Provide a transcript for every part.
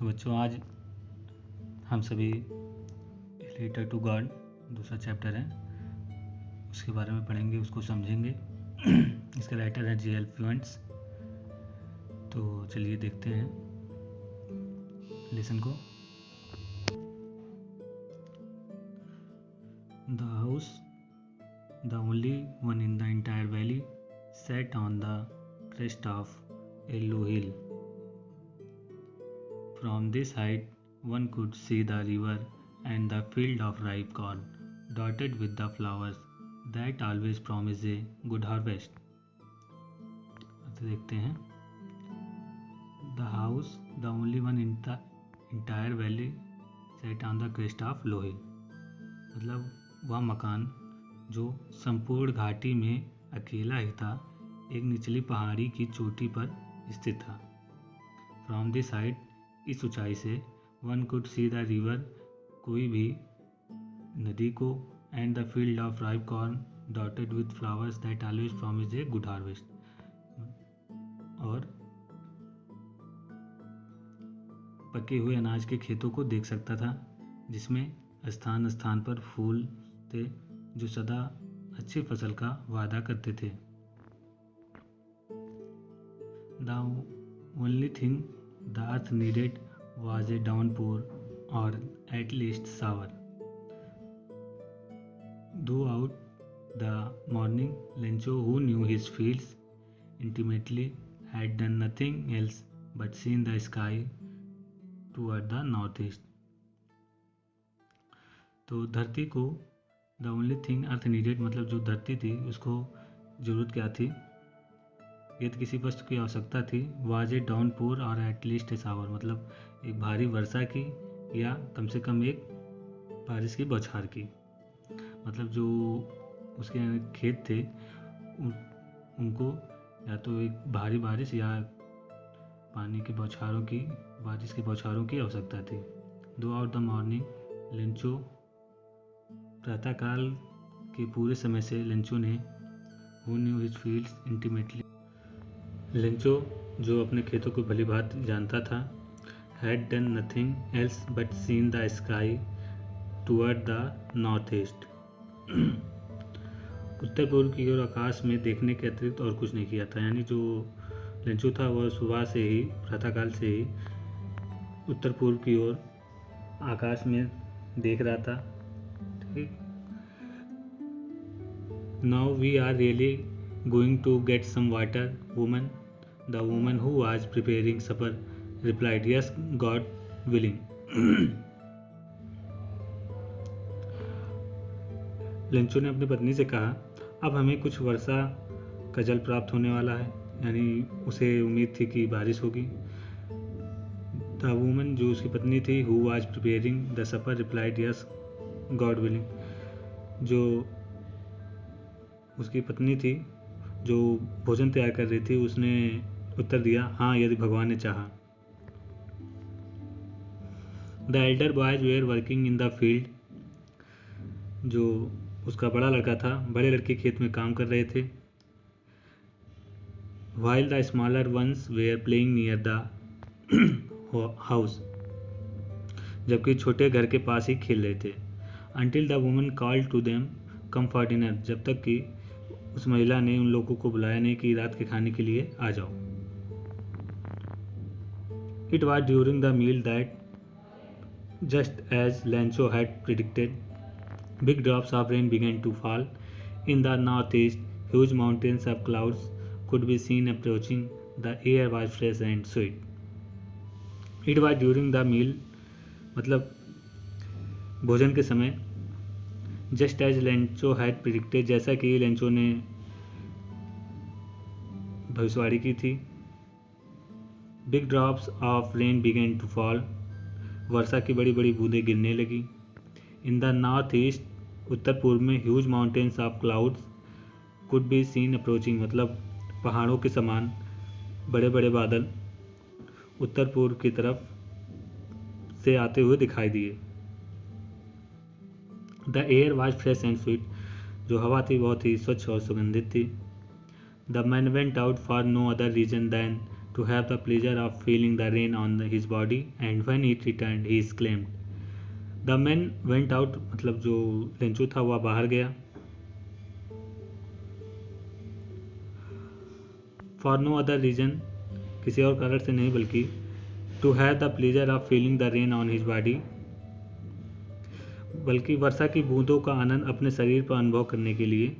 तो बच्चों आज हम सभी लेटर टू गॉड दूसरा चैप्टर है उसके बारे में पढ़ेंगे, उसको समझेंगे। इसका राइटर है J.L. फ्यूएंट्स। तो चलिए देखते हैं लेसन को। The house, the only one in the entire valley, sat on the crest of a low hill. From this height, one could see the river and the field of ripe corn, dotted with the flowers that always promise a good harvest. तो देखते हैं The house, the only one in the entire valley, sat on the crest of low hill. मतलब वह मकान जो संपूर्ण घाटी में अकेला ही था, एक निचली पहाड़ी की चोटी पर स्थित था। फ्रॉम दिस हाइट, इस ऊंचाई से, one could see the river, कोई भी नदी को, and the field of ripe corn dotted with flowers that always promise a good harvest, और पके हुए अनाज के खेतों को देख सकता था जिसमें स्थान स्थान पर फूल थे जो सदा अच्छी फसल का वादा करते थे। The only thing the earth needed was a downpour, or at least shower. Throughout the morning, Lencho, who knew his fields intimately, had done nothing else but seen the sky toward the northeast. तो धरती को the only thing earth needed, मतलब जो धरती थी उसको ज़रूरत क्या थी, यदि किसी वस्तु की आवश्यकता थी, वाज ए डाउन पोर और एटलीस्ट ए शावर, मतलब एक भारी वर्षा की या कम से कम एक बारिश की बौछार की। मतलब जो उसके खेत थे उनको या तो एक भारी बारिश या पानी के बौछारों की, बारिश के बौछारों की आवश्यकता थी। Throughout the morning, Lencho, प्रातःकाल के पूरे समय से लेंचो ने, who knew his fields intimately, Lencho जो अपने खेतों को भली भांति जानता था, had done nothing else but seen the sky toward the north east, उत्तर पूर्व की ओर आकाश में देखने के अतिरिक्त और कुछ नहीं किया था। यानी जो लेंचो था वह सुबह से ही, प्रातःकाल से ही उत्तर पूर्व की ओर आकाश में देख रहा था। Now we are really going to get some water, woman. The woman who was preparing supper replied, Yes, God willing. Lencho ने अपनी पत्नी से कहा, अब हमें कुछ वर्षा का जल प्राप्त होने वाला है, यानी उसे उम्मीद थी कि बारिश होगी। द वुमन, जो उसकी पत्नी थी, who was preparing the supper replied, yes God willing, जो उसकी पत्नी थी जो भोजन तैयार कर रही थी, उसने उत्तर दिया, हाँ यदि भगवान ने चाहा। The elder boys were working in the field, जो उसका बड़ा लड़का था, बड़े लड़के खेत में काम कर रहे थे। while the smaller ones were playing near the house, जबकि छोटे घर के पास ही खेल रहे थे। until the woman called to them come for dinner, जब तक कि उस महिला ने उन लोगों को बुलाया नहीं कि रात के खाने के लिए आ जाओ। It was during the meal that, just as Lancho had predicted, big drops of rain began to fall. In the northeast, huge mountains of clouds could be seen approaching. The air was fresh and sweet. It was during the meal, मतलब भोजन के समय, just as Lencho had predicted, जैसा कि Lencho ने भविष्यवाणी की थी। Big drops of rain began to fall, वर्षा की बड़ी बड़ी बूंदें गिरने लगी। इन द नॉर्थ ईस्ट, उत्तर पूर्व में, huge mountains of clouds could be seen approaching, मतलब पहाड़ों के समान बड़े बड़े बादल उत्तर पूर्व की तरफ से आते हुए दिखाई दिए। The air was fresh and sweet, जो हवा थी बहुत ही स्वच्छ और सुगंधित थी। The man went out for no other reason than to have the pleasure of feeling the rain on his body, and when he returned he exclaimed. The man went out, मतलब जो लेंचू था वह बाहर गया. For no other reason, किसी और कारण से नहीं बल्कि to have the pleasure of feeling the rain on his body, बल्कि वर्षा की बूंदों का आनंद अपने शरीर पर अनुभव करने के लिए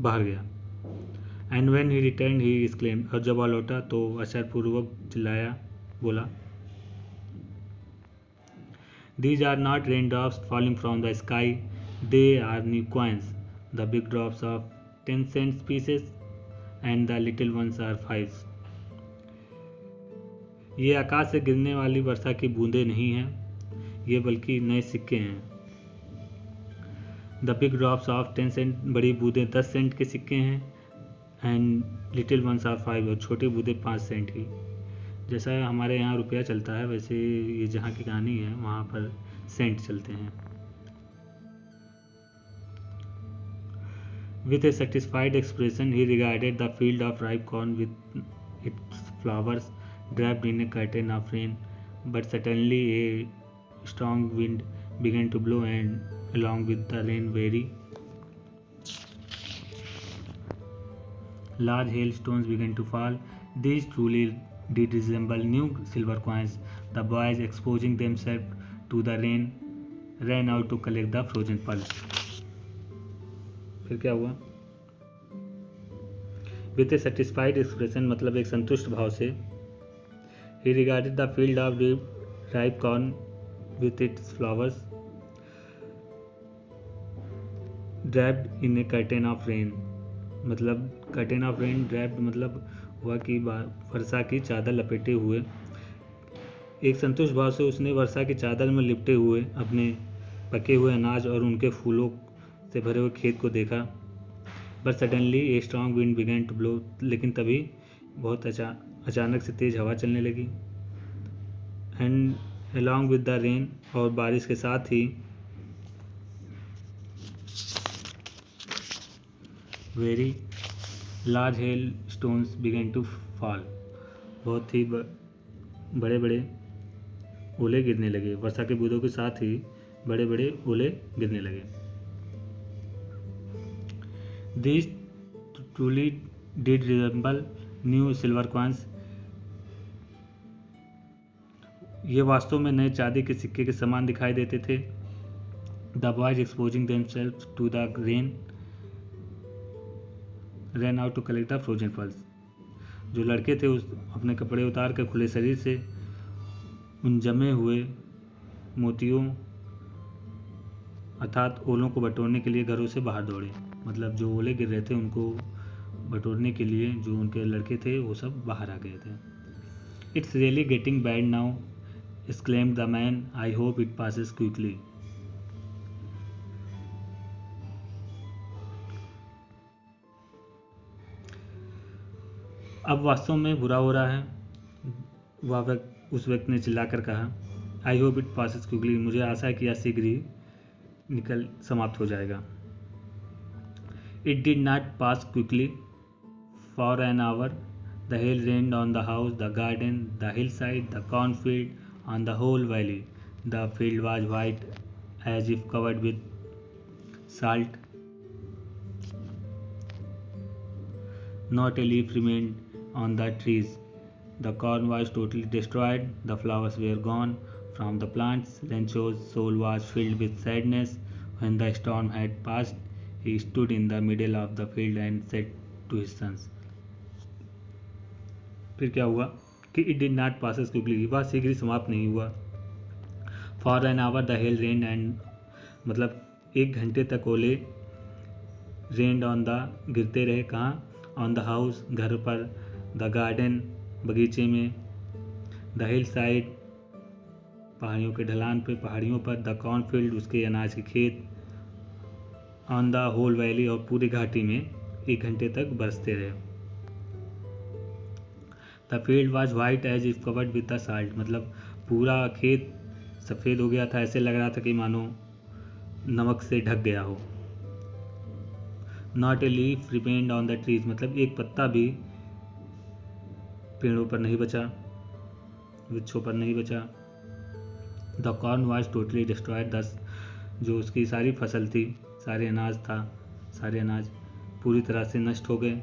बाहर गया. And when he return he exclaimed, और जब वह लौटा तो आश्चर्यपूर्वक चिल्लाया, बोला, These are not raindrops falling from the sky, they are new coins. The big drops of 10-cent pieces and the little ones are 5s. ये आकाश से गिरने वाली वर्षा की बूंदें नहीं हैं, ये बल्कि नए सिक्के हैं. The big drops of 10 cent, बड़ी बूंदें 10 सेंट के सिक्के हैं. एंड लिटिल वंस आर 5, और छोटी बूंदें 5 सेंट की. जैसा हमारे यहाँ रुपया चलता है वैसे ये जहाँ की कहानी है वहाँ पर सेंट चलते हैं. With a satisfied expression he regarded the field of ripe corn with its flowers draped in a curtain of rain, but suddenly a strong wind began to blow, and along with the rain very large hailstones began to fall. These truly did resemble new silver coins. The boys, exposing themselves to the rain, ran out to collect the frozen pearls. फिर क्या हुआ? With a satisfied expression, मतलब एक संतुष्ट भाव से, he regarded the field of ripe corn with its flowers draped in a curtain of rain. मतलब curtain of rain draped मतलब हुआ कि वर्षा की चादर लपेटे हुए. एक संतुष्ट भाव से उसने वर्षा की चादर में लिपटे हुए अपने पके हुए अनाज और उनके फूलों से भरे हुए खेत को देखा. But suddenly a strong wind began to blow, लेकिन तभी बहुत अचानक से तेज हवा चलने लगी. And along with the rain, और बारिश के साथ ही very large hail stones began to fall, बहुत ही बड़े बड़े ओले गिरने लगे. वर्षा के बूंदों के साथ ही बड़े बड़े ओले गिरने लगे. These truly did resemble new silver coins. ये वास्तव में नए चांदी के सिक्के के समान दिखाई देते थे. The boys, exposing themselves to the rain, ran out to collect the frozen pearls. जो लड़के थे उस अपने कपड़े उतार कर खुले शरीर से उन जमे हुए मोतियों अर्थात ओलों को बटोरने के लिए घरों से बाहर दौड़े. मतलब जो ओले गिर रहे थे उनको बटोरने के लिए जो उनके लड़के थे वो सब बाहर आ गए थे. It's really getting bad now, exclaimed the man. I hope it passes quickly. अब वास्तव में बुरा हो रहा है, वह उस व्यक्ति ने चिल्लाकर कहा. I hope it passes quickly, मुझे आशा है कि यह शीघ्र ही समाप्त हो जाएगा. It did not pass quickly. For an hour the hail rained on the house, the garden, the hill side, the cornfield, on the whole valley. The field was white as if covered with salt. Not a leaf remained on the trees. The corn was totally destroyed. The flowers were gone from the plants. Rancho's soul was filled with sadness. When the storm had passed, he stood in the middle of the field and said to his sons. फिर क्या हुआ कि it did not pass as quickly, वह शीघ्र ही समाप्त नहीं हुआ. For an hour the hail rained and मतलब 1 घंटे तक ओले rained on the गिरते रहे. कहाँ? ऑन द हाउस, घर पर, द गार्डन, बगीचे में, द हिल साइड, पहाड़ियों के ढलान पे, पहाड़ियों पर, द कॉर्नफील्ड, उसके अनाज के खेत, ऑन द होल वैली, और पूरी घाटी में 1 घंटे तक बरसते रहे. The field was white as if covered with the salt, मतलब पूरा खेत सफ़ेद हो गया था, ऐसे लग रहा था कि मानो नमक से ढक गया हो. Not a leaf remained on the trees, मतलब एक पत्ता भी पेड़ों पर नहीं बचा, वृक्षों पर नहीं बचा। The corn was totally destroyed, दस जो उसकी सारी फसल थी, सारे अनाज पूरी तरह से नष्ट हो गए।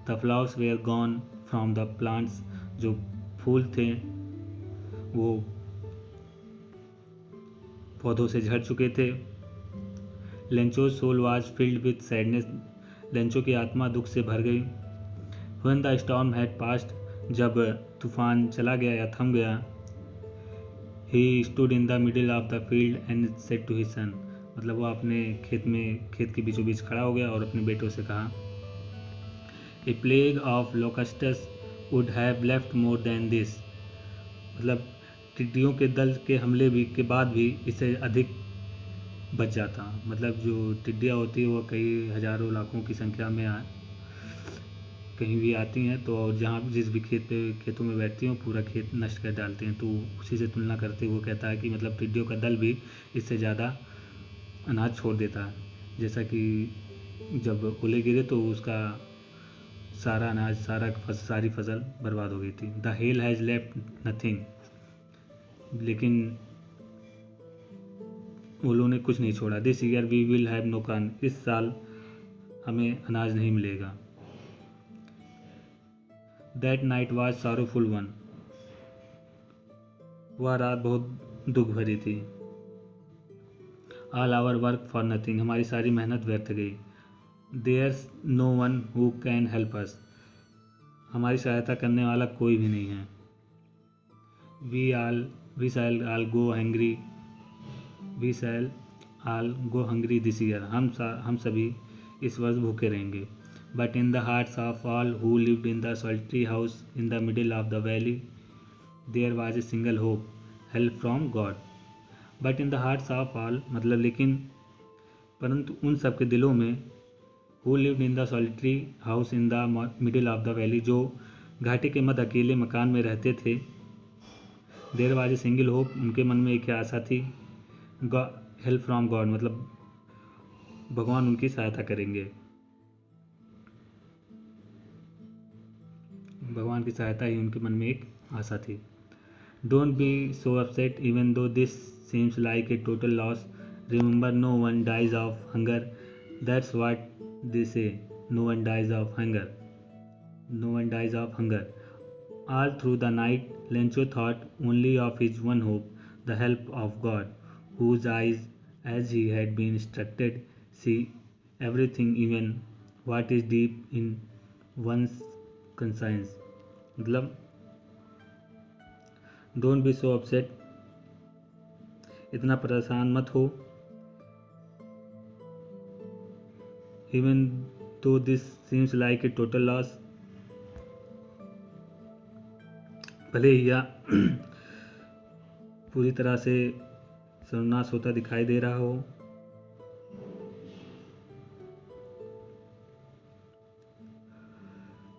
The flowers were gone from the plants, जो फूल थे वो पौधों से झड़ चुके थे। Lencho's soul was filled with sadness, Lencho की आत्मा दुख से भर गई। When the storm had passed, जब तूफान चला गया या थम गया, he stood in the middle of the field and said to his son, मतलब वो अपने खेत के बीचों बीच खड़ा हो गया और अपने बेटों से कहा, a plague of locusts would have left more than this, मतलब टिड्डियों के दल के हमले भी के बाद भी इससे अधिक बच जाता। मतलब जो टिड्डियाँ होती है वो कई हजारों लाखों की संख्या में कहीं भी आती हैं, तो और जहाँ जिस भी खेतों में बैठती हैं पूरा खेत नष्ट कर डालते हैं। तो उसी से तुलना करते हुए कहता है कि मतलब टिड्डियों का दल भी इससे ज़्यादा अनाज छोड़ देता है। जैसा कि जब ओले गिरे तो उसका सारा अनाज सारी फसल बर्बाद हो गई थी। The hail has left nothing, लेकिन ओलों ने कुछ नहीं छोड़ा। This year we will have no corn, इस साल हमें अनाज नहीं मिलेगा। That night was sorrowful one, वह रात बहुत दुख भरी थी। All our work for nothing, हमारी सारी मेहनत व्यर्थ गई। There's no one who can help us, हमारी सहायता करने वाला कोई भी नहीं है। We shall all go hungry this year, हम सभी इस वर्ष भूखे रहेंगे। But in the hearts of all who lived in the solitary house in the middle of the valley there was a single hope, help from God. But in the hearts of all, मतलब लेकिन परंतु उन सब के दिलों में, who lived in the solitary house in the middle of the valley, जो घाटी के मध्य अकेले मकान में रहते थे, there was a single hope, उनके मन में एक आशा थी, हेल्प फ्रॉम गॉड, मतलब भगवान उनकी सहायता करेंगे, भगवान की सहायता ही उनके मन में एक आशा थी। Don't be so upset even though this seems like a total loss, remember no one dies of hunger, that's what they say, no one dies of hunger, no one dies of hunger. All through the night, Lencho thought only of his one hope, the help of God, whose eyes, as he had been instructed, see everything, even what is deep in one's conscience. मतलब don't be so upset, इतना परेशान मत हो, even though this seems like a total loss, भले ही यह पूरी तरह से सर्वनाश होता दिखाई दे रहा हो।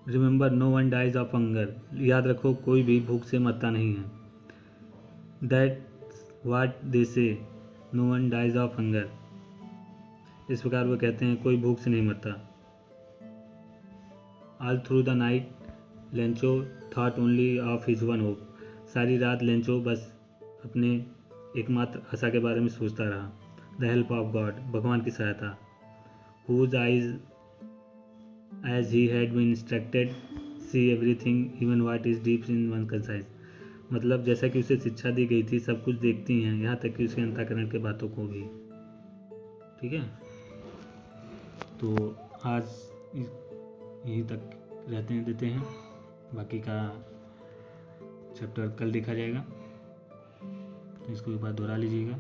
Remember no one dies of hunger, याद रखो कोई भी भूख से मरता नहीं है। That's what they say, no one dies of hunger, इस प्रकार वो कहते हैं कोई भूख से नहीं मरता। All through the night Lencho thought only of his one hope, सारी रात लेंचो बस अपने एकमात्र आशा के बारे में सोचता रहा। द हेल्प ऑफ गॉड, भगवान की सहायता। Whose eyes as he had been instructed see everything even what is deep in one concise, मतलब जैसा कि उसे शिक्षा दी गई थी सब कुछ देखती हैं, यहाँ तक कि उसके अंतःकरण के बातों को भी। ठीक है, तो आज यहीं तक रहते देते हैं, बाकी का चैप्टर कल देखा जाएगा, तो इसको एक बार दोहरा लीजिएगा।